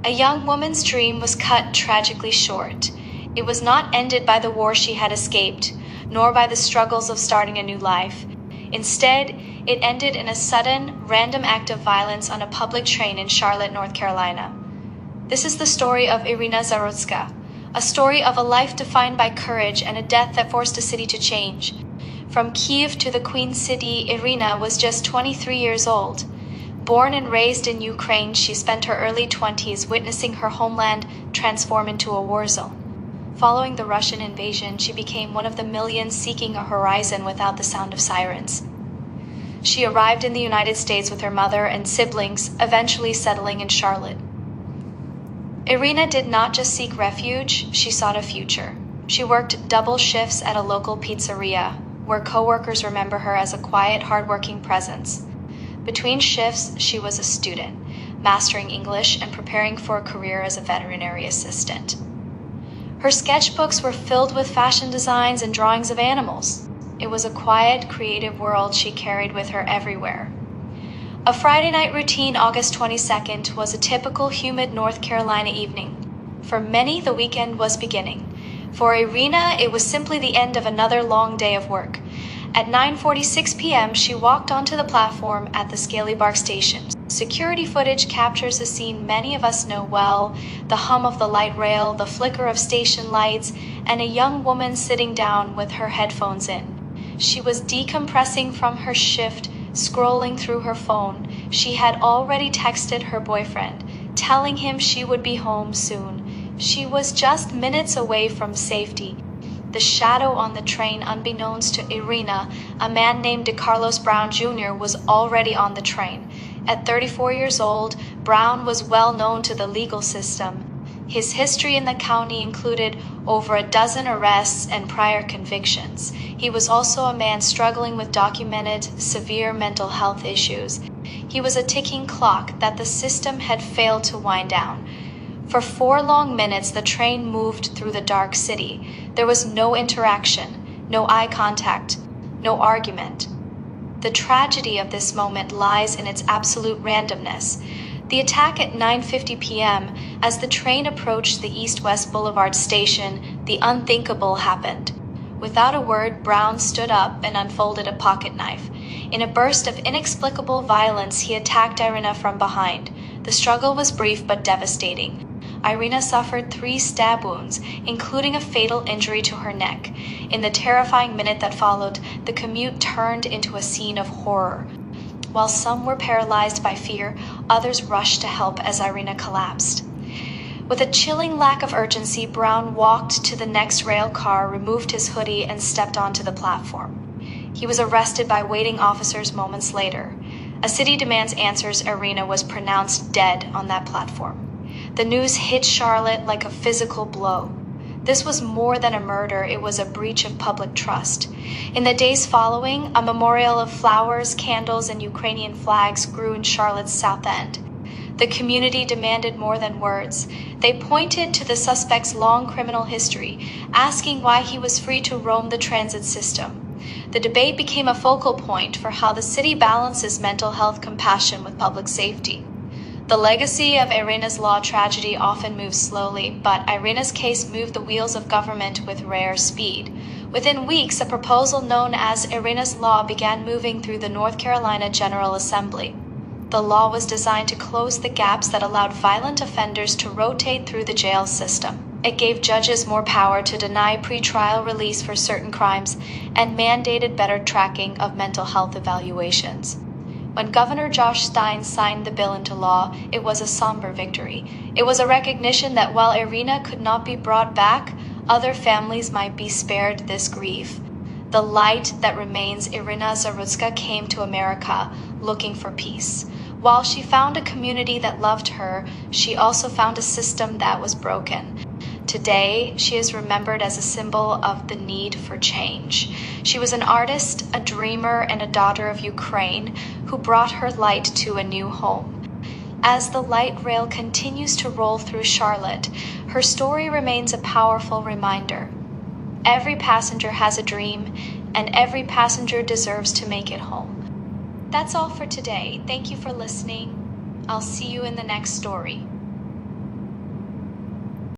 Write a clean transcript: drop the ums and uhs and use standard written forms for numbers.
A young woman's dream was cut tragically short. It was not ended by the war she had escaped, nor by the struggles of starting a new life. Instead, it ended in a sudden, random act of violence on a public train in Charlotte, North Carolina. This is the story of Iryana Zarotska, a story of a life defined by courage and a death that forced a city to change. From Kiev to the Queen City, Iryana was just 23 years old. Born and raised in Ukraine, she spent her early 20s witnessing her homeland transform into a war zone. Following the Russian invasion, she became one of the millions seeking a horizon without the sound of sirens. She arrived in the United States with her mother and siblings, eventually settling in Charlotte. Iryana did not just seek refuge, she sought a future. She worked double shifts at a local pizzeria, where coworkers remember her as a quiet, hardworking presence. Between shifts, she was a student, mastering English and preparing for a career as a veterinary assistant. Her sketchbooks were filled with fashion designs and drawings of animals. It was a quiet, creative world she carried with her everywhere. A Friday night routine, August 22nd, was a typical humid North Carolina evening. For many, the weekend was beginning. For Iryana, it was simply the end of another long day of work. At 9:46 p.m., she walked onto the platform at the Scaly Bark station. Security footage captures a scene many of us know well: the hum of the light rail, the flicker of station lights, and a young woman sitting down with her headphones in. She was decompressing from her shift, scrolling through her phone. She had already texted her boyfriend, telling him she would be home soon. She was just minutes away from safety. The shadow on the train, unbeknownst to Iryana, a man named Carlos Brown Jr., was already on the train. At 34 years old, Brown was well known to the legal system. His history in the county included over a dozen arrests and prior convictions. He was also a man struggling with documented severe mental health issues. He was a ticking clock that the system had failed to wind down. For 4 long minutes, the train moved through the dark city. There was no interaction, no eye contact, no argument. The tragedy of this moment lies in its absolute randomness. The attack at 9:50 p.m., as the train approached the East-West Boulevard station, the unthinkable happened. Without a word, Brown stood up and unfolded a pocket knife. In a burst of inexplicable violence, he attacked Iryana from behind. The struggle was brief but devastating. Iryana suffered 3 stab wounds, including a fatal injury to her neck. In the terrifying minute that followed, the commute turned into a scene of horror. While some were paralyzed by fear, others rushed to help as Iryana collapsed. With a chilling lack of urgency, Brown walked to the next rail car, removed his hoodie, and stepped onto the platform. He was arrested by waiting officers moments later. A city demands answers. Iryana was pronounced dead on that platform. The news hit Charlotte like a physical blow. This was more than a murder, it was a breach of public trust. In the days following, a memorial of flowers, candles, and Ukrainian flags grew in Charlotte's South End. The community demanded more than words. They pointed to the suspect's long criminal history, asking why he was free to roam the transit system. The debate became a focal point for how the city balances mental health compassion with public safety. The legacy of Iryana's law tragedy often moves slowly, but Iryana's case moved the wheels of government with rare speed. Within weeks, a proposal known as Iryana's Law began moving through the North Carolina General Assembly. The law was designed to close the gaps that allowed violent offenders to rotate through the jail system. It gave judges more power to deny pretrial release for certain crimes and mandated better tracking of mental health evaluations. When Governor Josh Stein signed the bill into law, it was a somber victory. It was a recognition that while Iryana could not be brought back, other families might be spared this grief. The light that remains, Iryana Zarotska came to America looking for peace. While she found a community that loved her, she also found a system that was broken. Today, she is remembered as a symbol of the need for change. She was an artist, a dreamer, and a daughter of Ukraine who brought her light to a new home. As the light rail continues to roll through Charlotte, her story remains a powerful reminder. Every passenger has a dream, and every passenger deserves to make it home. That's all for today. Thank you for listening. I'll see you in the next story.